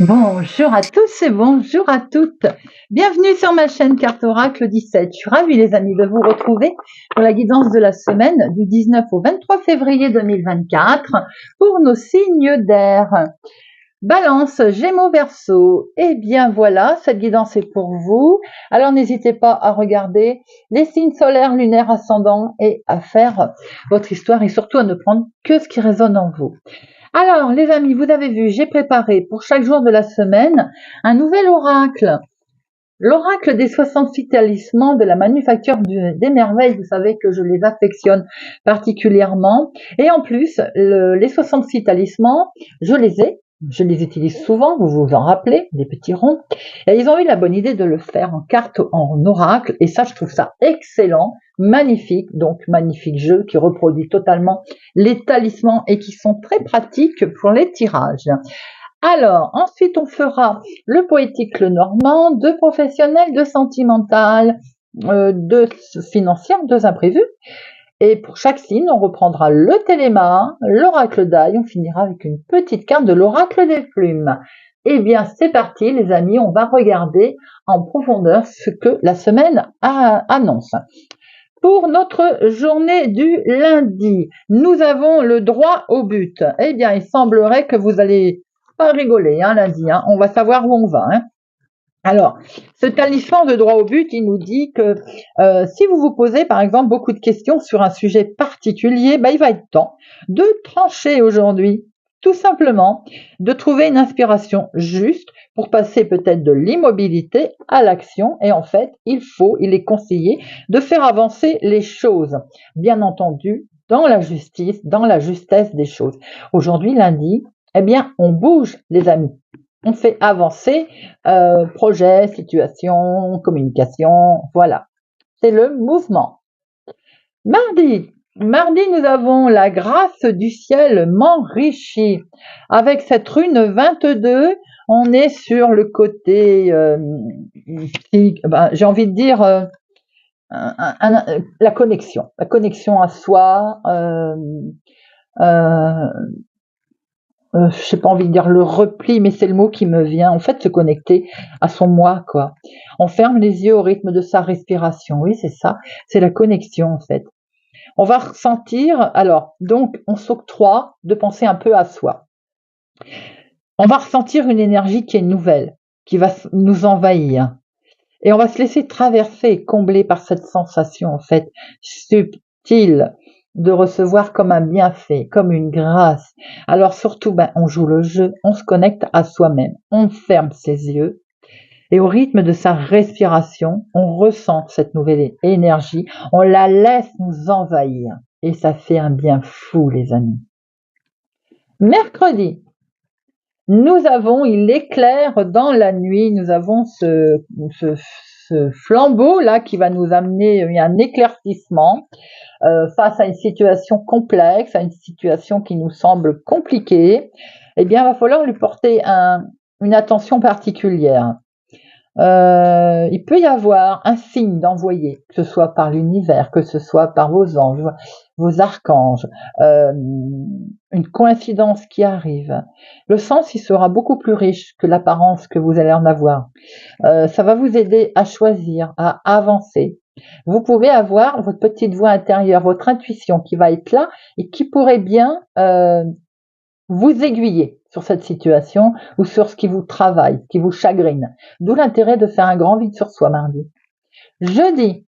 Bonjour à tous et bonjour à toutes. Bienvenue sur ma chaîne Carte Oracle 17. Je suis ravie les amis de vous retrouver pour la guidance de la semaine du 19 au 23 février 2024 pour nos signes d'air. Balance, Gémeaux, Verseau. Eh bien voilà, cette guidance est pour vous. Alors n'hésitez pas à regarder les signes solaires, lunaires, ascendants et à faire votre histoire et surtout à ne prendre que ce qui résonne en vous. Alors, les amis, vous avez vu, j'ai préparé pour chaque jour de la semaine un nouvel oracle. L'oracle des 66 talismans de la manufacture des merveilles, vous savez que je les affectionne particulièrement. Et en plus, les 66 talismans, je les utilise souvent, vous vous en rappelez, des petits ronds. Et ils ont eu la bonne idée de le faire en carte, en oracle. Et ça, je trouve ça excellent, magnifique. Donc, magnifique jeu qui reproduit totalement les talismans et qui sont très pratiques pour les tirages. Alors, ensuite, on fera le poétique, le normand, deux professionnels, deux sentimentales, deux financières, deux imprévus. Et pour chaque signe, on reprendra le téléma, l'oracle d'ail, on finira avec une petite carte de l'oracle des plumes. Eh bien, c'est parti les amis, on va regarder en profondeur ce que la semaine annonce. Pour notre journée du lundi, nous avons le droit au but. Eh bien, il semblerait que vous allez pas rigoler lundi, on va savoir où on va. Alors, ce talisman de droit au but, il nous dit que si vous vous posez par exemple beaucoup de questions sur un sujet particulier, il va être temps de trancher aujourd'hui, tout simplement, de trouver une inspiration juste pour passer peut-être de l'immobilité à l'action. Et en fait, il est conseillé de faire avancer les choses, bien entendu, dans la justice, dans la justesse des choses. Aujourd'hui, lundi, eh bien, on bouge, les amis. On fait avancer projet, situation, communication, voilà. C'est le mouvement. Mardi, nous avons la grâce du ciel m'enrichit. Avec cette rune 22, on est sur le côté, j'ai envie de dire, la connexion à soi, j'ai pas envie de dire le repli, mais c'est le mot qui me vient. En fait, se connecter à son moi, quoi. On ferme les yeux au rythme de sa respiration. Oui, c'est ça. C'est la connexion, en fait. On va ressentir, alors, donc, on s'octroie de penser un peu à soi. On va ressentir une énergie qui est nouvelle, qui va nous envahir. Et on va se laisser traverser, combler par cette sensation, en fait, subtile, de recevoir comme un bienfait, comme une grâce. Alors surtout, on joue le jeu, on se connecte à soi-même, on ferme ses yeux et au rythme de sa respiration, on ressent cette nouvelle énergie, on la laisse nous envahir et ça fait un bien fou, les amis. Mercredi, nous avons, il éclaire dans la nuit, nous avons ce flambeau là qui va nous amener un éclaircissement face à une situation complexe, à une situation qui nous semble compliquée. Eh bien, il va falloir lui porter une attention particulière. Il peut y avoir un signe d'envoyé, que ce soit par l'univers, que ce soit par vos anges, vos archanges, une coïncidence qui arrive. Le sens, il sera beaucoup plus riche que l'apparence que vous allez en avoir. Ça va vous aider à choisir, à avancer. Vous pouvez avoir votre petite voix intérieure, votre intuition qui va être là et qui pourrait bien vous aiguiller sur cette situation ou sur ce qui vous travaille, ce qui vous chagrine. D'où l'intérêt de faire un grand vide sur soi mardi. Jeudi,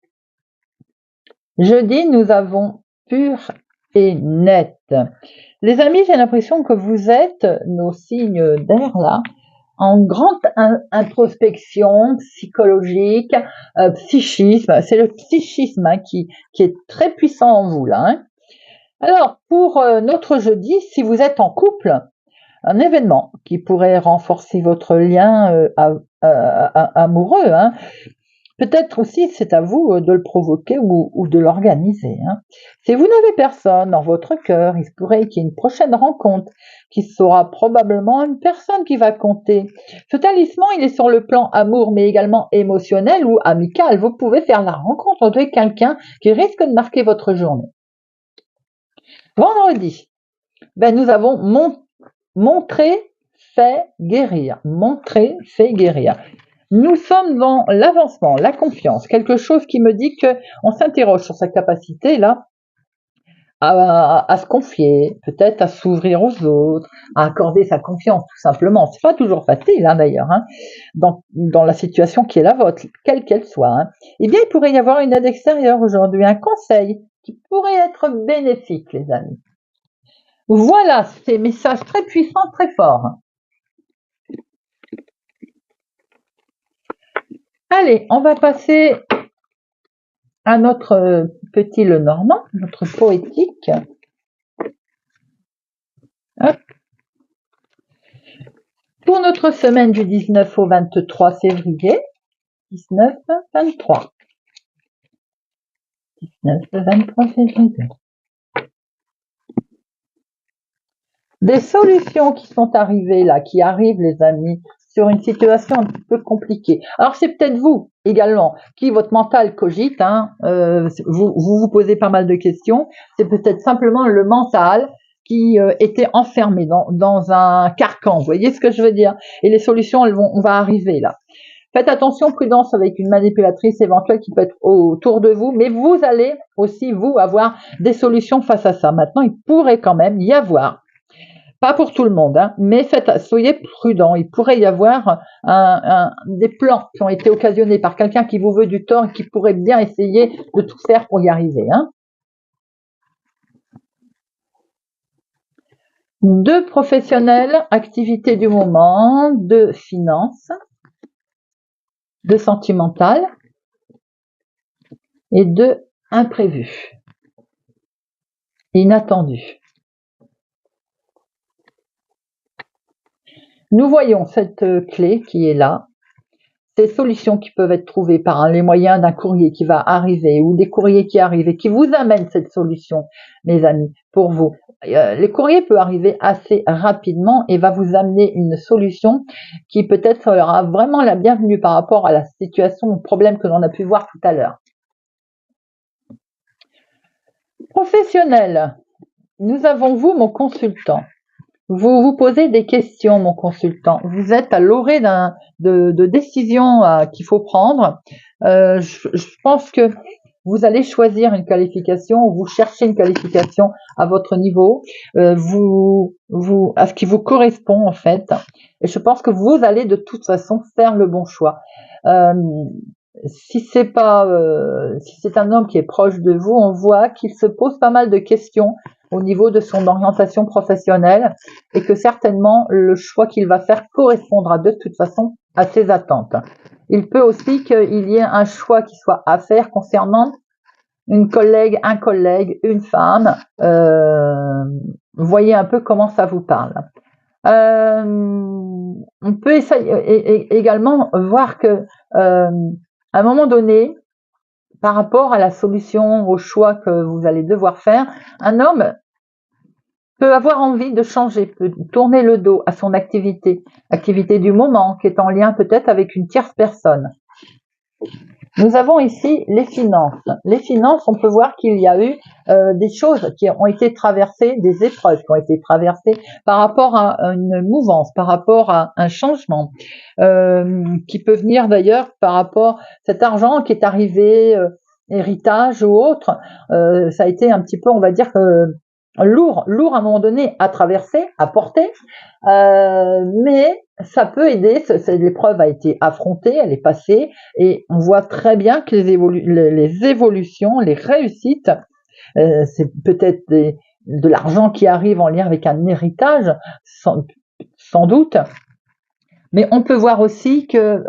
nous avons pur et net. Les amis, j'ai l'impression que vous êtes, nos signes d'air là, en grande introspection psychologique, psychisme. C'est le psychisme qui est très puissant en vous là. Alors, pour notre jeudi, si vous êtes en couple, un événement qui pourrait renforcer votre lien amoureux, peut-être aussi c'est à vous de le provoquer ou de l'organiser. Hein. Si vous n'avez personne dans votre cœur, il se pourrait qu'il y ait une prochaine rencontre qui sera probablement une personne qui va compter. Ce talisman, il est sur le plan amour, mais également émotionnel ou amical. Vous pouvez faire la rencontre de quelqu'un qui risque de marquer votre journée. Vendredi, nous avons montrer, fait guérir. Montrer, fait guérir. Nous sommes dans l'avancement, la confiance, quelque chose qui me dit qu'on s'interroge sur sa capacité là à se confier, peut-être à s'ouvrir aux autres, à accorder sa confiance tout simplement. C'est pas toujours facile d'ailleurs, dans la situation qui est la vôtre, quelle qu'elle soit. Eh bien, il pourrait y avoir une aide extérieure aujourd'hui, un conseil qui pourrait être bénéfique, les amis. Voilà, ces messages très puissants, très forts. Allez, on va passer à notre petit Lenormand, notre poétique. Hop. Pour notre semaine du 19 au 23 février, 19-23. 19-23 février. Des solutions qui sont arrivées là, qui arrivent les amis, sur une situation un petit peu compliquée. Alors c'est peut-être vous également, qui votre mental cogite, vous posez pas mal de questions, c'est peut-être simplement le mental qui était enfermé dans un carcan, vous voyez ce que je veux dire? Et les solutions, on va arriver là. Faites attention, prudence avec une manipulatrice éventuelle qui peut être autour de vous, mais vous allez aussi, vous, avoir des solutions face à ça. Maintenant, il pourrait quand même y avoir, pas pour tout le monde, mais soyez prudents. Il pourrait y avoir des plans qui ont été occasionnés par quelqu'un qui vous veut du tort et qui pourrait bien essayer de tout faire pour y arriver. De professionnels, activités du moment, de finances, de sentimental et de imprévu, inattendu. Nous voyons cette clé qui est là, ces solutions qui peuvent être trouvées par les moyens d'un courrier qui va arriver ou des courriers qui arrivent et qui vous amènent cette solution, mes amis, pour vous. Le courrier peut arriver assez rapidement et va vous amener une solution qui peut-être sera vraiment la bienvenue par rapport à la situation ou problème que l'on a pu voir tout à l'heure. Professionnel, nous avons vous, mon consultant. Vous vous posez des questions, mon consultant. Vous êtes à l'orée de décisions qu'il faut prendre. Je pense que vous allez choisir une qualification, vous cherchez une qualification à votre niveau, à ce qui vous correspond en fait. Et je pense que vous allez de toute façon faire le bon choix. Si c'est un homme qui est proche de vous, on voit qu'il se pose pas mal de questions au niveau de son orientation professionnelle et que certainement le choix qu'il va faire correspondra de toute façon à ses attentes. Il peut aussi qu'il y ait un choix qui soit à faire concernant une collègue, un collègue, une femme. Voyez un peu comment ça vous parle. On peut également voir que à un moment donné, par rapport à la solution, au choix que vous allez devoir faire, un homme peut avoir envie de changer, peut tourner le dos à son activité du moment, qui est en lien peut-être avec une tierce personne. Nous avons ici les finances. Les finances, on peut voir qu'il y a eu des choses qui ont été traversées, des épreuves qui ont été traversées par rapport à une mouvance, par rapport à un changement, qui peut venir d'ailleurs par rapport à cet argent qui est arrivé, héritage ou autre. Ça a été un petit peu, on va dire, lourd à un moment donné à traverser, à porter, mais ça peut aider. L'épreuve a été affrontée, elle est passée, et on voit très bien que les évolutions, les réussites, c'est peut-être de l'argent qui arrive en lien avec un héritage, sans doute. Mais on peut voir aussi que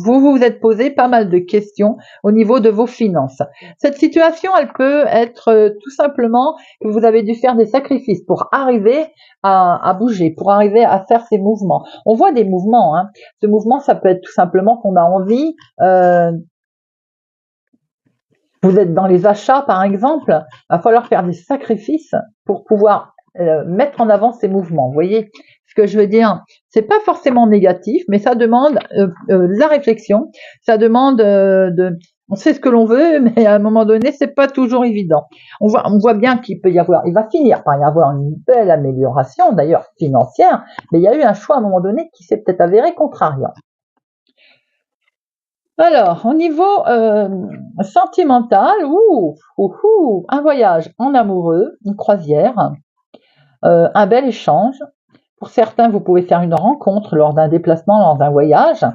vous vous êtes posé pas mal de questions au niveau de vos finances. Cette situation, elle peut être tout simplement que vous avez dû faire des sacrifices pour arriver à bouger, pour arriver à faire ces mouvements. On voit des mouvements. Ce mouvement, ça peut être tout simplement qu'on a envie Vous êtes dans les achats, par exemple, il va falloir faire des sacrifices pour pouvoir mettre en avant ces mouvements. Vous voyez ce que je veux dire? C'est pas forcément négatif, mais ça demande de la réflexion, ça demande on sait ce que l'on veut, mais à un moment donné, c'est pas toujours évident. On voit bien qu'il peut y avoir, il va finir par y avoir une belle amélioration, d'ailleurs financière, mais il y a eu un choix à un moment donné qui s'est peut-être avéré contrariant. Alors, au niveau sentimental, un voyage en amoureux, une croisière, un bel échange. Pour certains, vous pouvez faire une rencontre lors d'un déplacement, lors d'un voyage.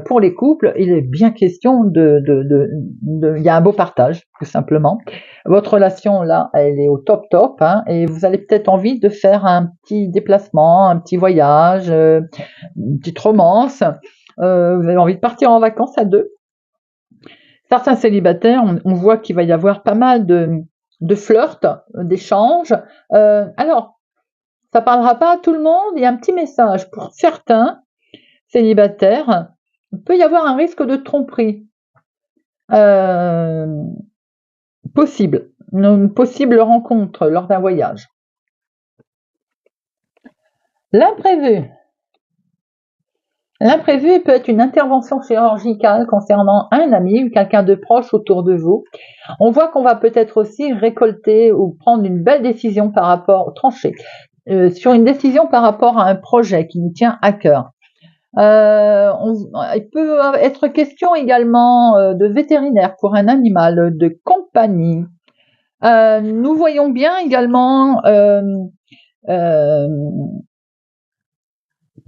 Pour les couples, il est bien question il y a un beau partage, tout simplement. Votre relation, là, elle est au top, hein, et vous avez peut-être envie de faire un petit déplacement, un petit voyage, une petite romance. Vous avez envie de partir en vacances à deux. Certains célibataires, on voit qu'il va y avoir pas mal de flirts, d'échanges. Alors, ça parlera pas à tout le monde. Il y a un petit message pour certains célibataires. Il peut y avoir un risque de tromperie possible, une possible rencontre lors d'un voyage. L'imprévu. L'imprévu peut être une intervention chirurgicale concernant un ami ou quelqu'un de proche autour de vous. On voit qu'on va peut-être aussi récolter ou prendre une belle décision par rapport, trancher, sur une décision par rapport à un projet qui nous tient à cœur. Il peut être question également de vétérinaire pour un animal de compagnie. Nous voyons bien également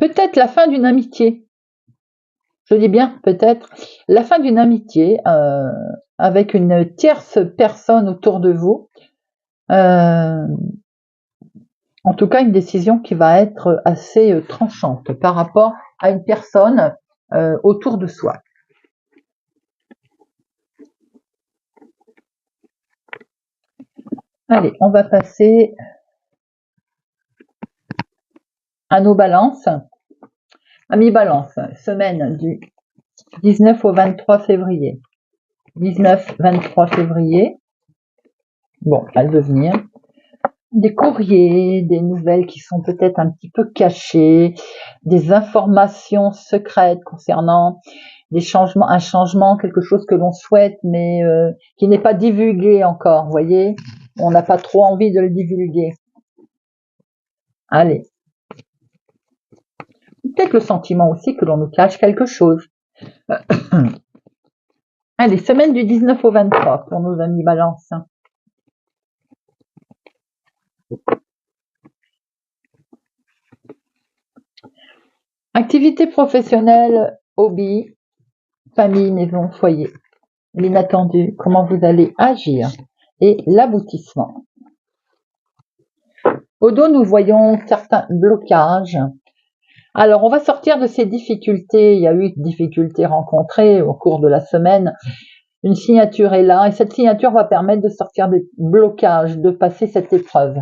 peut-être la fin d'une amitié. Je dis bien peut-être la fin d'une amitié avec une tierce personne autour de vous. En tout cas, une décision qui va être assez tranchante par rapport à une personne autour de soi. Allez, on va passer à nos balances. Amis Balance, semaine du 19 au 23 février. 19-23 février. Bon, elle veut venir. Des courriers, des nouvelles qui sont peut-être un petit peu cachées, des informations secrètes concernant des changements, un changement, quelque chose que l'on souhaite, mais qui n'est pas divulgué encore, vous voyez. On n'a pas trop envie de le divulguer. Allez. Peut-être le sentiment aussi que l'on nous cache quelque chose. Allez, semaine du 19 au 23 pour nos amis Balance. Activité professionnelle, hobby, famille, maison, foyer. L'inattendu, comment vous allez agir. Et l'aboutissement. Au dos, nous voyons certains blocages. Alors, on va sortir de ces difficultés. Il y a eu des difficultés rencontrées au cours de la semaine. Une signature est là et cette signature va permettre de sortir des blocages, de passer cette épreuve.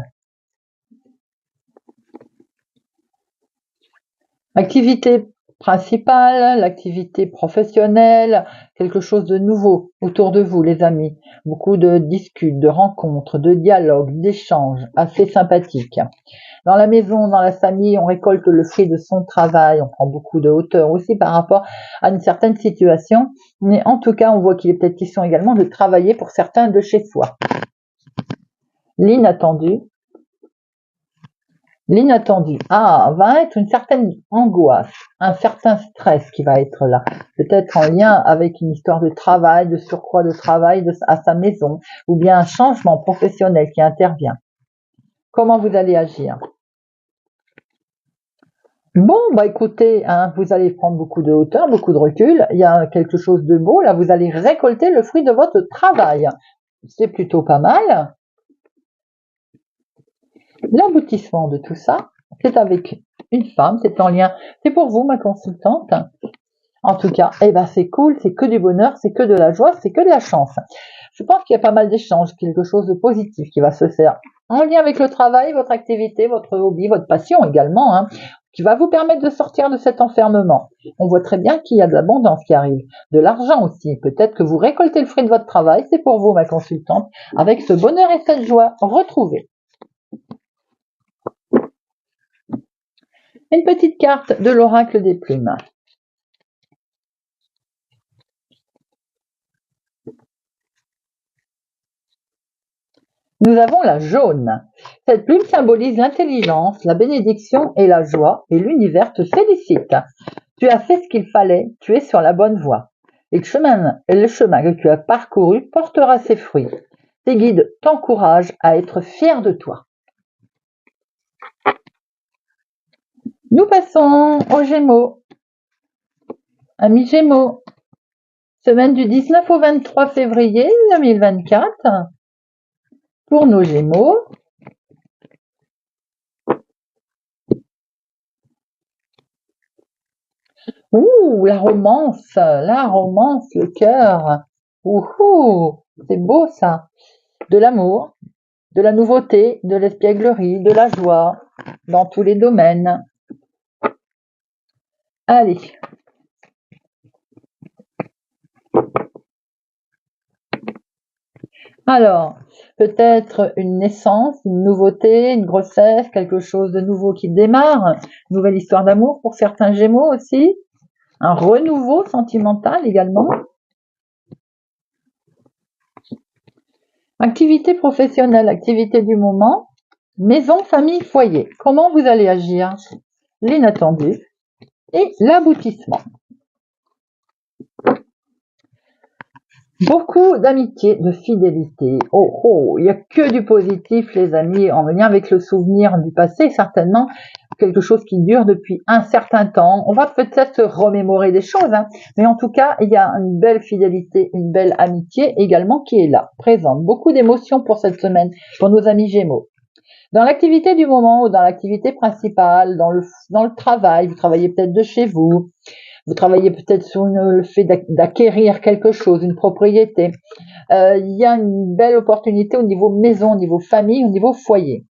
Activité principale, l'activité professionnelle, quelque chose de nouveau autour de vous, les amis. Beaucoup de discutes, de rencontres, de dialogues, d'échanges assez sympathiques. Dans la maison, dans la famille, on récolte le fruit de son travail, on prend beaucoup de hauteur aussi par rapport à une certaine situation. Mais en tout cas, on voit qu'il est peut-être question également de travailler pour certains de chez soi. L'inattendu. L'inattendu, va être une certaine angoisse, un certain stress qui va être là. Peut-être en lien avec une histoire de travail, de surcroît de travail à sa maison, ou bien un changement professionnel qui intervient. Comment vous allez agir? Bon, écoutez, vous allez prendre beaucoup de hauteur, beaucoup de recul. Il y a quelque chose de beau, là, vous allez récolter le fruit de votre travail. C'est plutôt pas mal. L'aboutissement de tout ça, c'est avec une femme, c'est en lien, c'est pour vous, ma consultante. En tout cas, c'est cool, c'est que du bonheur, c'est que de la joie, c'est que de la chance. Je pense qu'il y a pas mal d'échanges, quelque chose de positif qui va se faire en lien avec le travail, votre activité, votre hobby, votre passion également. qui va vous permettre de sortir de cet enfermement. On voit très bien qu'il y a de l'abondance qui arrive, de l'argent aussi. Peut-être que vous récoltez le fruit de votre travail, c'est pour vous ma consultante, avec ce bonheur et cette joie retrouvée. Une petite carte de l'oracle des plumes. Nous avons la jaune. Cette plume symbolise l'intelligence, la bénédiction et la joie, et l'univers te félicite. Tu as fait ce qu'il fallait, tu es sur la bonne voie. Et le chemin que tu as parcouru portera ses fruits. Tes guides t'encouragent à être fier de toi. Nous passons aux Gémeaux. Amis Gémeaux, semaine du 19 au 23 février 2024. Pour nos Gémeaux, la romance, le cœur. C'est beau ça. De l'amour, de la nouveauté, de l'espièglerie, de la joie, dans tous les domaines. Allez. Alors, peut-être une naissance, une nouveauté, une grossesse, quelque chose de nouveau qui démarre, une nouvelle histoire d'amour pour certains Gémeaux aussi, un renouveau sentimental également. Activité professionnelle, activité du moment, maison, famille, foyer. Comment vous allez agir? L'inattendu et l'aboutissement. Beaucoup d'amitié, de fidélité. Il n'y a que du positif, les amis, en lien avec le souvenir du passé, certainement, quelque chose qui dure depuis un certain temps. On va peut-être se remémorer des choses, mais en tout cas, il y a une belle fidélité, une belle amitié également qui est là, présente. Beaucoup d'émotions pour cette semaine, pour nos amis Gémeaux. Dans l'activité du moment ou dans l'activité principale, dans le travail, vous travaillez peut-être de chez vous, vous travaillez peut-être sur le fait d'acquérir quelque chose, une propriété. Il y a une belle opportunité au niveau maison, au niveau famille, au niveau foyer.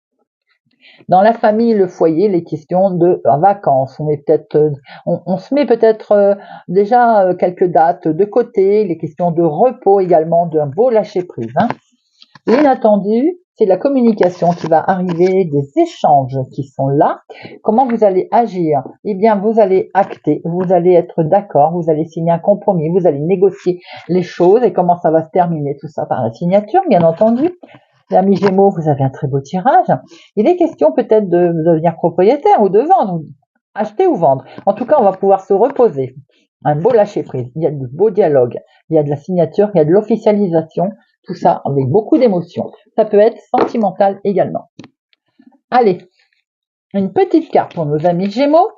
Dans la famille, le foyer, les questions de vacances. On se met peut-être déjà quelques dates de côté, les questions de repos également, d'un beau lâcher-prise. L'inattendu, c'est la communication qui va arriver, des échanges qui sont là. Comment vous allez agir? Eh bien, vous allez acter, vous allez être d'accord, vous allez signer un compromis, vous allez négocier les choses et comment ça va se terminer, tout ça par la signature, bien entendu. Amis Gémeaux, vous avez un très beau tirage. Il est question peut-être de devenir propriétaire ou de vendre, acheter ou vendre. En tout cas, on va pouvoir se reposer. Un beau lâcher-prise, il y a du beau dialogue, il y a de la signature, il y a de l'officialisation. Tout ça avec beaucoup d'émotions. Ça peut être sentimental également. Allez, une petite carte pour nos amis Gémeaux,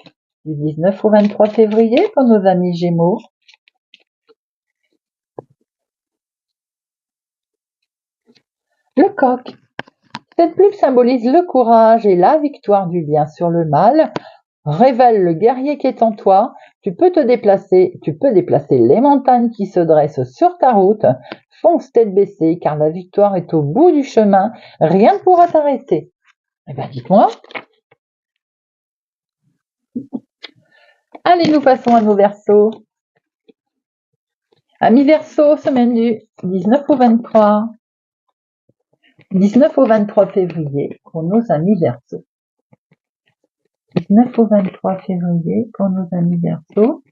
du 19 au 23 février pour nos amis Gémeaux. Le coq. Cette plume symbolise le courage et la victoire du bien sur le mal. Révèle le guerrier qui est en toi. Tu peux déplacer les montagnes qui se dressent sur ta route. Fonce tête baissée, car la victoire est au bout du chemin. Rien ne pourra t'arrêter. Eh bien, dites-moi. Allez, nous passons à nos Verseaux. Amis Verseaux, semaine du 19 au 23. 19 au 23 février pour nos amis Verseaux. 19 au 23 février pour nos amis Verseaux.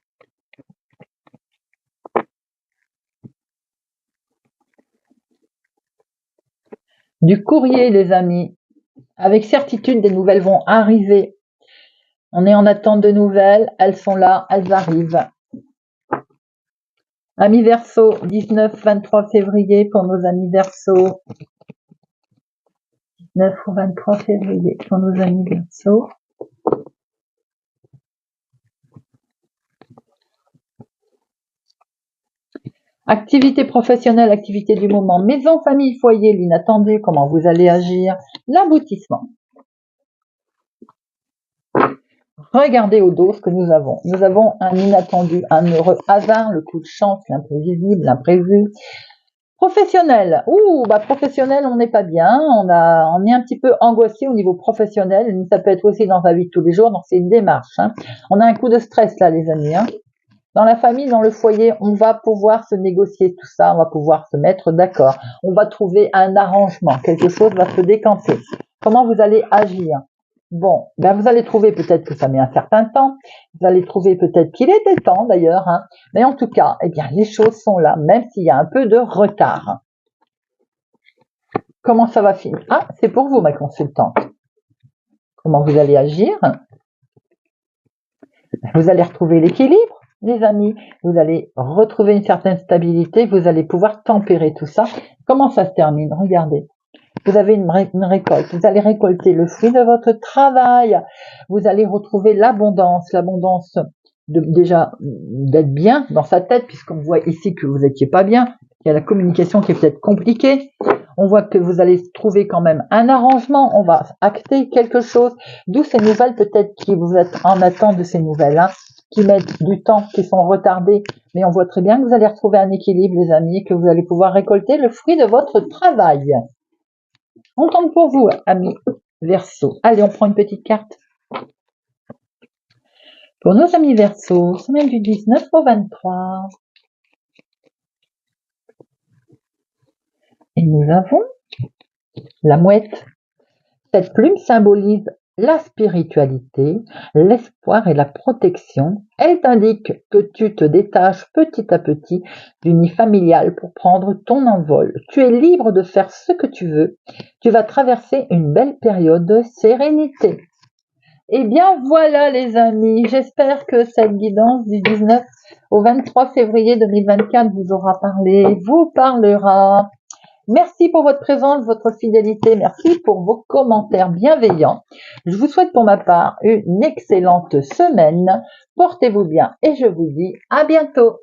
Du courrier, les amis. Avec certitude, des nouvelles vont arriver. On est en attente de nouvelles. Elles sont là, elles arrivent. Amis Verseaux, 19-23 février pour nos amis Verseaux. 19 au 23 février pour nos amis Verseaux. Activité professionnelle, activité du moment, maison, famille, foyer, l'inattendu, comment vous allez agir, l'aboutissement. Regardez au dos ce que nous avons. Nous avons un inattendu, un heureux hasard, le coup de chance, l'imprévisible, l'imprévu. Professionnel. Ouh, bah professionnel, on n'est pas bien. On est un petit peu angoissé au niveau professionnel. Ça peut être aussi dans la vie de tous les jours. Donc c'est une démarche. Hein. On a un coup de stress là, les amis. Hein. Dans la famille, dans le foyer, on va pouvoir se négocier tout ça. On va pouvoir se mettre d'accord. On va trouver un arrangement. Quelque chose va se décanter. Comment vous allez agir? Bon, ben vous allez trouver peut-être que ça met un certain temps, vous allez trouver peut-être qu'il était temps d'ailleurs, hein. Mais en tout cas, eh bien les choses sont là, même s'il y a un peu de retard. Comment ça va finir? Ah, c'est pour vous ma consultante. Comment vous allez agir? Vous allez retrouver l'équilibre, les amis, vous allez retrouver une certaine stabilité, vous allez pouvoir tempérer tout ça. Comment ça se termine? Regardez. Vous avez une récolte, vous allez récolter le fruit de votre travail, vous allez retrouver l'abondance déjà d'être bien dans sa tête, puisqu'on voit ici que vous n'étiez pas bien, il y a la communication qui est peut-être compliquée, on voit que vous allez trouver quand même un arrangement, on va acter quelque chose, d'où ces nouvelles peut-être qui vous êtes en attente de ces nouvelles, hein, qui mettent du temps, qui sont retardées, mais on voit très bien que vous allez retrouver un équilibre les amis, que vous allez pouvoir récolter le fruit de votre travail. On tombe pour vous, amis Verseau. Allez, on prend une petite carte. Pour nos amis Verseau, semaine du 19 au 23. Et nous avons la mouette. Cette plume symbolise la spiritualité, l'espoir et la protection. Elle t'indique que tu te détaches petit à petit du nid familial pour prendre ton envol. Tu es libre de faire ce que tu veux. Tu vas traverser une belle période de sérénité. Eh bien voilà les amis, j'espère que cette guidance du 19 au 23 février 2024 vous aura parlé, vous parlera. Merci pour votre présence, votre fidélité, merci pour vos commentaires bienveillants. Je vous souhaite pour ma part une excellente semaine. Portez-vous bien et je vous dis à bientôt.